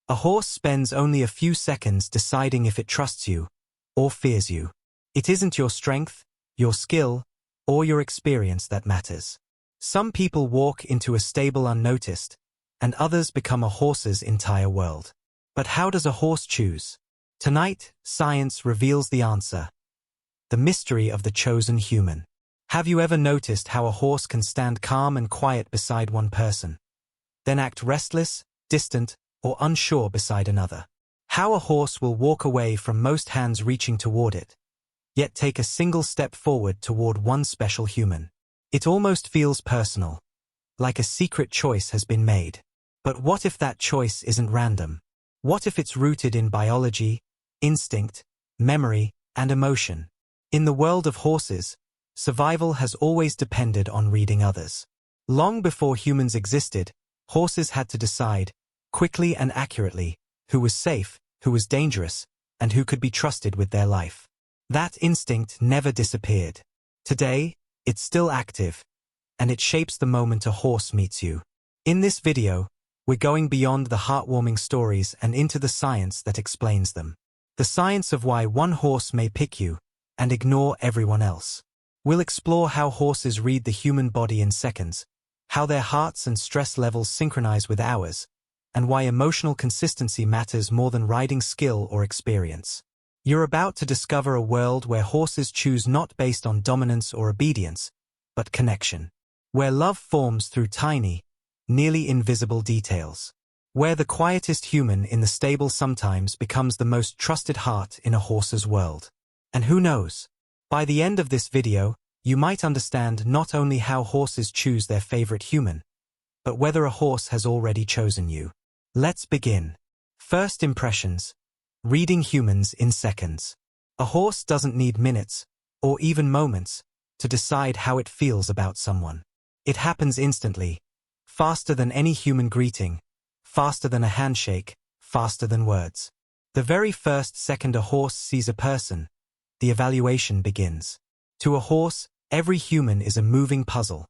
A horse spends only a few seconds deciding if it trusts you or fears you. It isn't your strength, your skill, or your experience that matters. Some people walk into a stable unnoticed, and others become a horse's entire world. But how does a horse choose? Tonight, science reveals the answer. The mystery of the chosen human. Have you ever noticed how a horse can stand calm and quiet beside one person, then act restless, distant, or unsure beside another? How a horse will walk away from most hands reaching toward it, yet take a single step forward toward one special human. It almost feels personal, like a secret choice has been made. But what if that choice isn't random? What if it's rooted in biology, instinct, memory, and emotion? In the world of horses, survival has always depended on reading others. Long before humans existed, horses had to decide, quickly and accurately, who was safe, who was dangerous, and who could be trusted with their life. That instinct never disappeared. Today, it's still active, and it shapes the moment a horse meets you. In this video, we're going beyond the heartwarming stories and into the science that explains them. The science of why one horse may pick you and ignore everyone else. We'll explore how horses read the human body in seconds, how their hearts and stress levels synchronize with ours, and why emotional consistency matters more than riding skill or experience. You're about to discover a world where horses choose not based on dominance or obedience, but connection. Where love forms through tiny, nearly invisible details. Where the quietest human in the stable sometimes becomes the most trusted heart in a horse's world. And who knows? By the end of this video, you might understand not only how horses choose their favorite human, but whether a horse has already chosen you. Let's begin. First impressions. Reading humans in seconds. A horse doesn't need minutes, or even moments, to decide how it feels about someone. It happens instantly, faster than any human greeting, faster than a handshake, faster than words. The very first second a horse sees a person, the evaluation begins. To a horse, every human is a moving puzzle.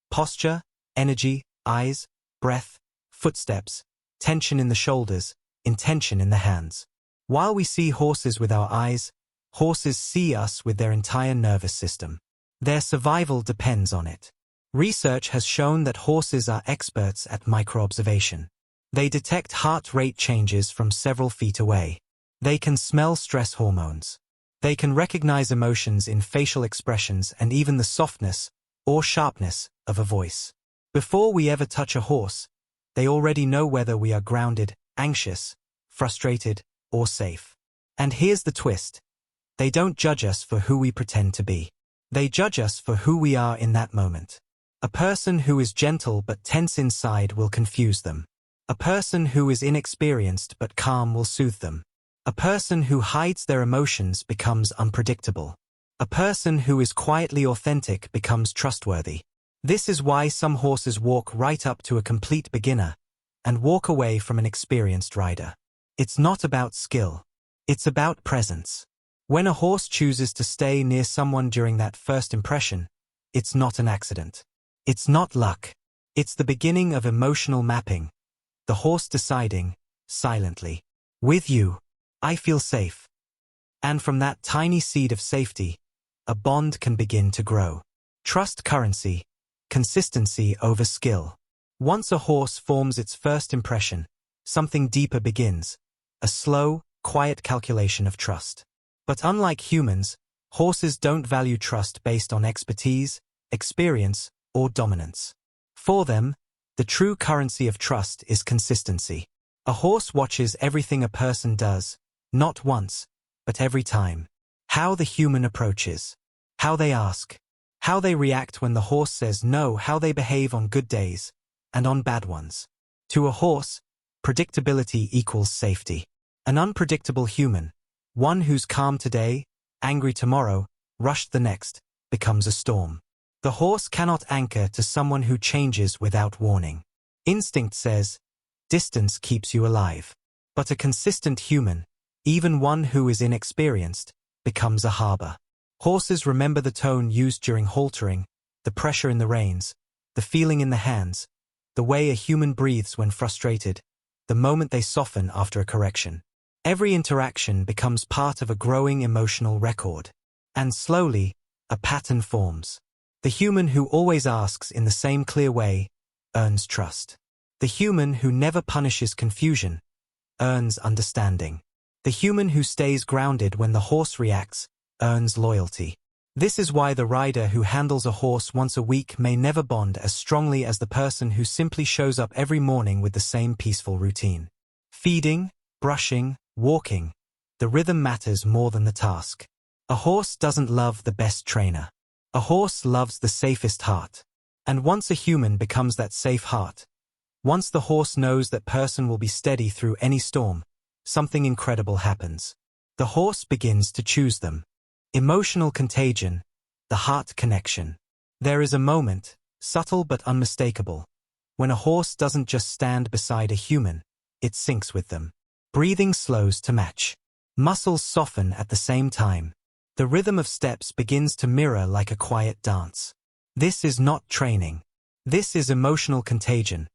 Posture, energy, eyes, breath, footsteps, tension in the shoulders, intention in the hands. While we see horses with our eyes, horses see us with their entire nervous system. Their survival depends on it. Research has shown that horses are experts at micro-observation. They detect heart rate changes from several feet away. They can smell stress hormones. They can recognize emotions in facial expressions and even the softness or sharpness of a voice. Before we ever touch a horse, they already know whether we are grounded, anxious, frustrated, or safe. And here's the twist. They don't judge us for who we pretend to be. They judge us for who we are in that moment. A person who is gentle but tense inside will confuse them. A person who is inexperienced but calm will soothe them. A person who hides their emotions becomes unpredictable. A person who is quietly authentic becomes trustworthy. This is why some horses walk right up to a complete beginner and walk away from an experienced rider. It's not about skill. It's about presence. When a horse chooses to stay near someone during that first impression, it's not an accident. It's not luck. It's the beginning of emotional mapping. The horse deciding, silently, with you, I feel safe. And from that tiny seed of safety, a bond can begin to grow. Trust currency, consistency over skill. Once a horse forms its first impression, something deeper begins, a slow, quiet calculation of trust. But unlike humans, horses don't value trust based on expertise, experience, or dominance. For them, the true currency of trust is consistency. A horse watches everything a person does, not once, but every time. How the human approaches, how they ask, how they react when the horse says no, how they behave on good days, and on bad ones. To a horse, predictability equals safety. An unpredictable human, one who's calm today, angry tomorrow, rushed the next, becomes a storm. The horse cannot anchor to someone who changes without warning. Instinct says, distance keeps you alive. But a consistent human, even one who is inexperienced, becomes a harbor. Horses remember the tone used during haltering, the pressure in the reins, the feeling in the hands, the way a human breathes when frustrated, the moment they soften after a correction. Every interaction becomes part of a growing emotional record. And slowly, a pattern forms. The human who always asks in the same clear way earns trust. The human who never punishes confusion earns understanding. The human who stays grounded when the horse reacts earns loyalty. This is why the rider who handles a horse once a week may never bond as strongly as the person who simply shows up every morning with the same peaceful routine. Feeding, brushing, walking, the rhythm matters more than the task. A horse doesn't love the best trainer. A horse loves the safest heart. And once a human becomes that safe heart, once the horse knows that person will be steady through any storm, something incredible happens. The horse begins to choose them. Emotional contagion, the heart connection. There is a moment, subtle but unmistakable, when a horse doesn't just stand beside a human, it syncs with them. Breathing slows to match. Muscles soften at the same time. The rhythm of steps begins to mirror like a quiet dance. This is not training. This is emotional contagion,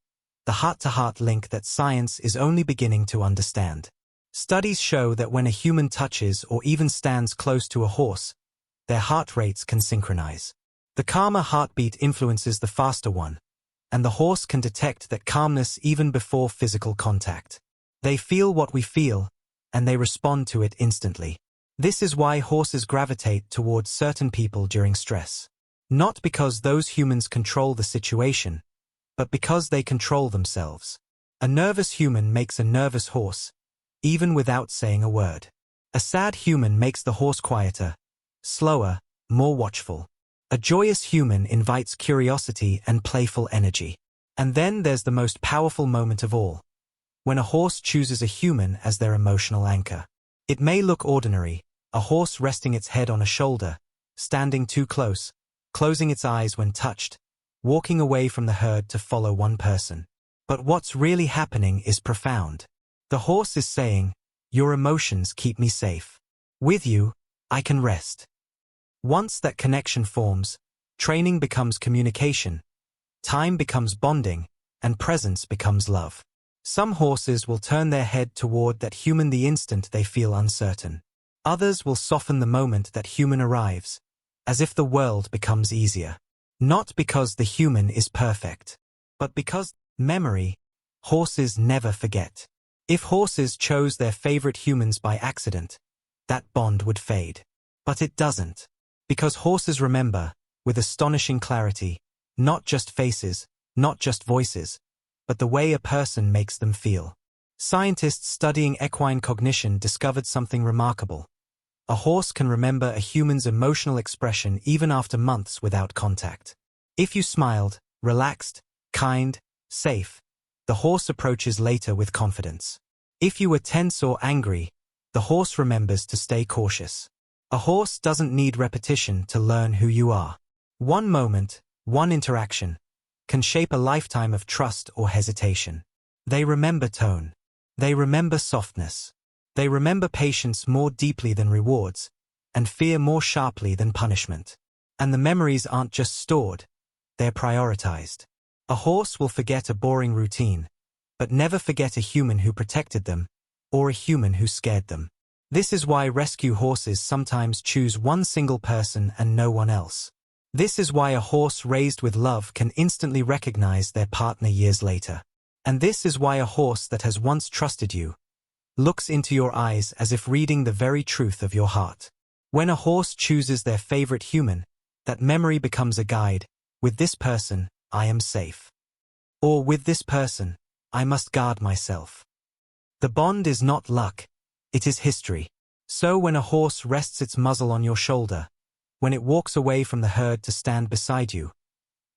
the heart-to-heart link that science is only beginning to understand. Studies show that when a human touches or even stands close to a horse, their heart rates can synchronize. The calmer heartbeat influences the faster one, and the horse can detect that calmness even before physical contact. They feel what we feel, and they respond to it instantly. This is why horses gravitate towards certain people during stress. Not because those humans control the situation, but because they control themselves. A nervous human makes a nervous horse, even without saying a word. A sad human makes the horse quieter, slower, more watchful. A joyous human invites curiosity and playful energy. And then there's the most powerful moment of all, when a horse chooses a human as their emotional anchor. It may look ordinary, a horse resting its head on a shoulder, standing too close, closing its eyes when touched, walking away from the herd to follow one person. But what's really happening is profound. The horse is saying, your emotions keep me safe. With you, I can rest. Once that connection forms, training becomes communication, time becomes bonding, and presence becomes love. Some horses will turn their head toward that human the instant they feel uncertain. Others will soften the moment that human arrives, as if the world becomes easier. Not because the human is perfect, but because memory, horses never forget. If horses chose their favorite humans by accident, that bond would fade. But it doesn't. Because horses remember, with astonishing clarity, not just faces, not just voices, but the way a person makes them feel. Scientists studying equine cognition discovered something remarkable. A horse can remember a human's emotional expression even after months without contact. If you smiled, relaxed, kind, safe, the horse approaches later with confidence. If you were tense or angry, the horse remembers to stay cautious. A horse doesn't need repetition to learn who you are. One moment, one interaction, can shape a lifetime of trust or hesitation. They remember tone. They remember softness. They remember patience more deeply than rewards, and fear more sharply than punishment. And the memories aren't just stored, they're prioritized. A horse will forget a boring routine, but never forget a human who protected them, or a human who scared them. This is why rescue horses sometimes choose one single person and no one else. This is why a horse raised with love can instantly recognize their partner years later. And this is why a horse that has once trusted you looks into your eyes as if reading the very truth of your heart. When a horse chooses their favorite human, that memory becomes a guide. With this person, I am safe. Or with this person, I must guard myself. The bond is not luck, it is history. So when a horse rests its muzzle on your shoulder, when it walks away from the herd to stand beside you,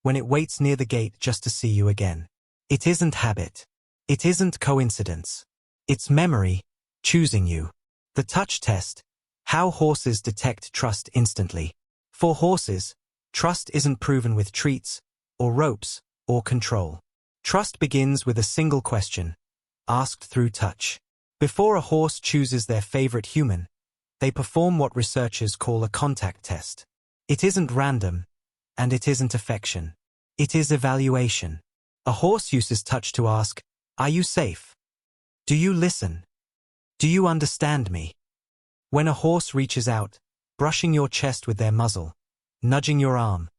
when it waits near the gate just to see you again, it isn't habit. It isn't coincidence. It's memory, choosing you. The touch test, how horses detect trust instantly. For horses, trust isn't proven with treats, or ropes, or control. Trust begins with a single question, asked through touch. Before a horse chooses their favorite human, they perform what researchers call a contact test. It isn't random, and it isn't affection. It is evaluation. A horse uses touch to ask, are you safe? Do you listen? Do you understand me? When a horse reaches out, brushing your chest with their muzzle, nudging your arm,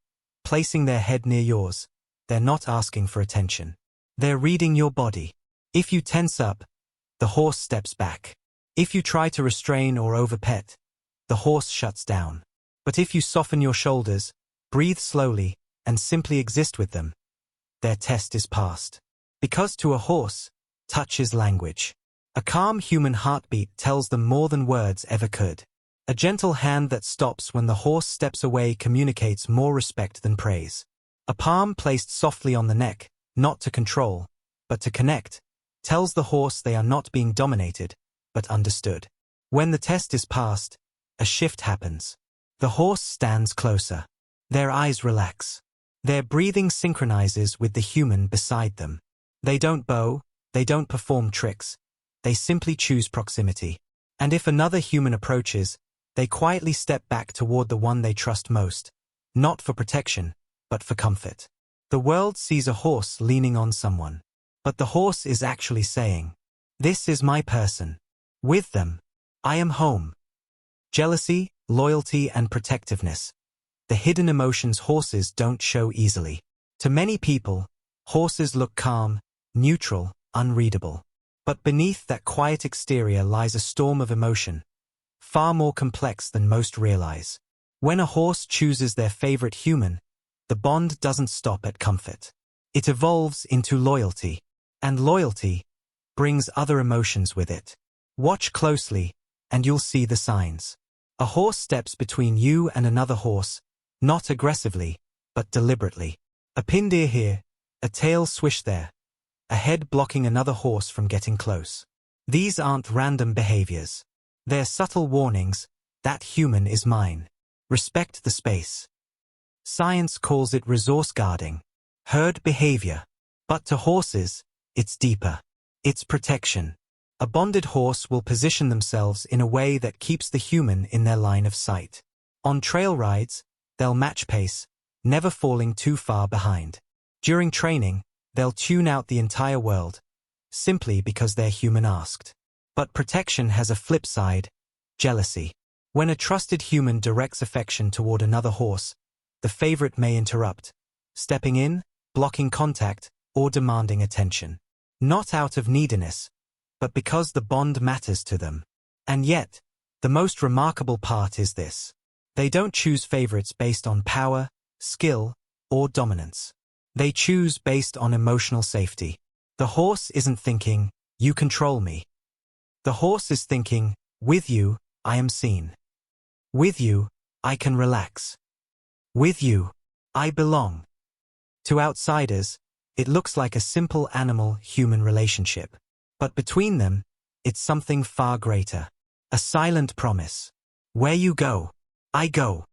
placing their head near yours, they're not asking for attention. They're reading your body. If you tense up, the horse steps back. If you try to restrain or overpet, the horse shuts down. But if you soften your shoulders, breathe slowly, and simply exist with them, their test is passed. Because to a horse, touch is language. A calm human heartbeat tells them more than words ever could. A gentle hand that stops when the horse steps away communicates more respect than praise. A palm placed softly on the neck, not to control, but to connect, tells the horse they are not being dominated, but understood. When the test is passed, a shift happens. The horse stands closer. Their eyes relax. Their breathing synchronizes with the human beside them. They don't bow, they don't perform tricks. They simply choose proximity. And if another human approaches, they quietly step back toward the one they trust most, not for protection, but for comfort. The world sees a horse leaning on someone, but the horse is actually saying, "This is my person. With them, I am home." Jealousy, loyalty, and protectiveness, the hidden emotions horses don't show easily. To many people, horses look calm, neutral, unreadable. But beneath that quiet exterior lies a storm of emotion, far more complex than most realize. When a horse chooses their favorite human, the bond doesn't stop at comfort. It evolves into loyalty, and loyalty brings other emotions with it. Watch closely, and you'll see the signs. A horse steps between you and another horse, not aggressively, but deliberately. A pindeer here, a tail swish there, a head blocking another horse from getting close. These aren't random behaviors. They're subtle warnings, that human is mine. Respect the space. Science calls it resource guarding, herd behavior. But to horses, it's deeper. It's protection. A bonded horse will position themselves in a way that keeps the human in their line of sight. On trail rides, they'll match pace, never falling too far behind. During training, they'll tune out the entire world, simply because their human asked. But protection has a flip side, jealousy. When a trusted human directs affection toward another horse, the favorite may interrupt, stepping in, blocking contact, or demanding attention. Not out of neediness, but because the bond matters to them. And yet, the most remarkable part is this. They don't choose favorites based on power, skill, or dominance. They choose based on emotional safety. The horse isn't thinking, "You control me." The horse is thinking, "With you, I am seen. With you, I can relax. With you, I belong." To outsiders, it looks like a simple animal-human relationship. But between them, it's something far greater. A silent promise. Where you go, I go.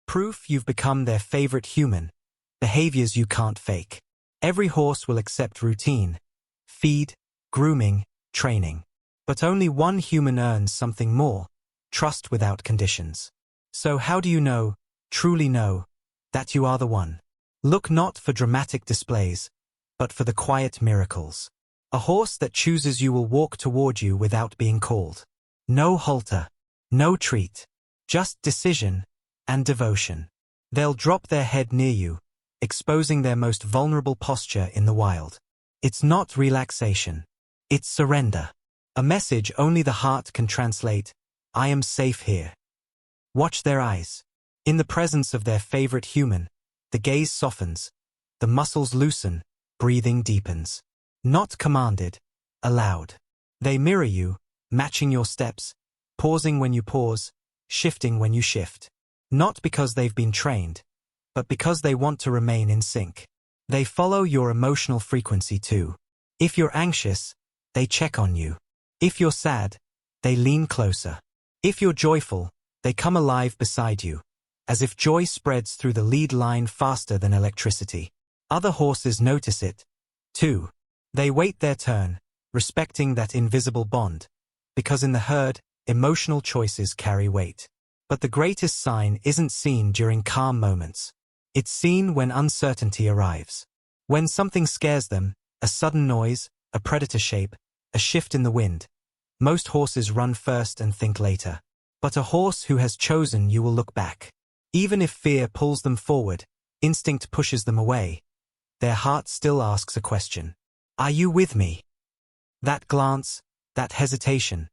Proof you've become their favorite human. Behaviors you can't fake. Every horse will accept routine, feed, grooming, training. But only one human earns something more, trust without conditions. So how do you know, truly know, that you are the one? Look not for dramatic displays, but for the quiet miracles. A horse that chooses you will walk toward you without being called. No halter, no treat, just decision and devotion. They'll drop their head near you, exposing their most vulnerable posture in the wild. It's not relaxation. It's surrender. A message only the heart can translate. I am safe here. Watch their eyes. In the presence of their favorite human, the gaze softens, the muscles loosen, breathing deepens. Not commanded, allowed. They mirror you, matching your steps, pausing when you pause, shifting when you shift. Not because they've been trained, but because they want to remain in sync. They follow your emotional frequency too. If you're anxious, they check on you. If you're sad, they lean closer. If you're joyful, they come alive beside you, as if joy spreads through the lead line faster than electricity. Other horses notice it, too. They wait their turn, respecting that invisible bond, because in the herd, emotional choices carry weight. But the greatest sign isn't seen during calm moments. It's seen when uncertainty arrives. When something scares them, a sudden noise, a predator shape, a shift in the wind. Most horses run first and think later. But a horse who has chosen you will look back. Even if fear pulls them forward, instinct pushes them away, their heart still asks a question. Are you with me? That glance, that hesitation,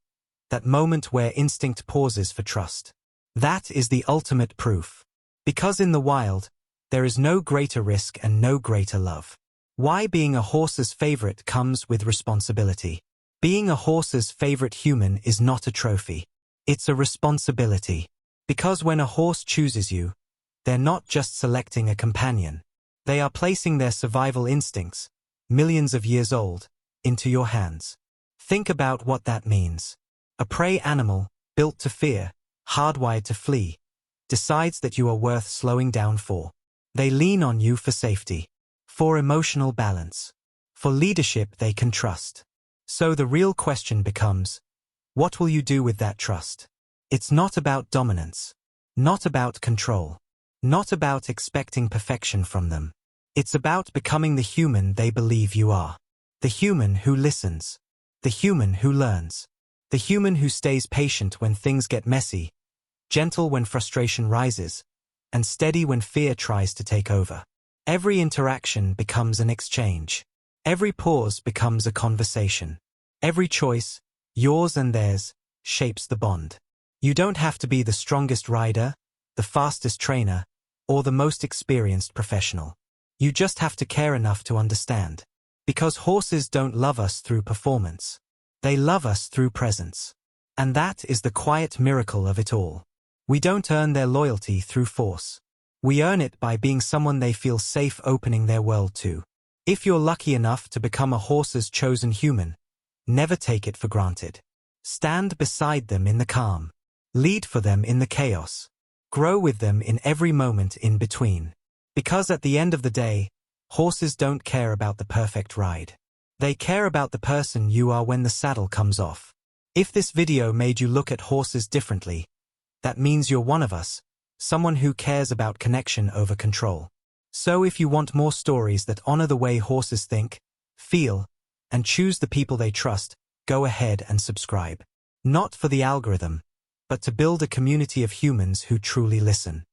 that moment where instinct pauses for trust. That is the ultimate proof. Because in the wild, there is no greater risk and no greater love. Why being a horse's favorite comes with responsibility. Being a horse's favorite human is not a trophy. It's a responsibility. Because when a horse chooses you, they're not just selecting a companion. They are placing their survival instincts, millions of years old, into your hands. Think about what that means. A prey animal, built to fear, hardwired to flee, decides that you are worth slowing down for. They lean on you for safety, for emotional balance, for leadership they can trust. So the real question becomes, what will you do with that trust? It's not about dominance, not about control, not about expecting perfection from them. It's about becoming the human they believe you are. The human who listens, the human who learns, the human who stays patient when things get messy, gentle when frustration rises, and steady when fear tries to take over. Every interaction becomes an exchange. Every pause becomes a conversation. Every choice, yours and theirs, shapes the bond. You don't have to be the strongest rider, the fastest trainer, or the most experienced professional. You just have to care enough to understand. Because horses don't love us through performance. They love us through presence. And that is the quiet miracle of it all. We don't earn their loyalty through force. We earn it by being someone they feel safe opening their world to. If you're lucky enough to become a horse's chosen human, never take it for granted. Stand beside them in the calm. Lead for them in the chaos. Grow with them in every moment in between. Because at the end of the day, horses don't care about the perfect ride. They care about the person you are when the saddle comes off. If this video made you look at horses differently, that means you're one of us, someone who cares about connection over control. So if you want more stories that honor the way horses think, feel, and choose the people they trust, go ahead and subscribe. Not for the algorithm, but to build a community of humans who truly listen.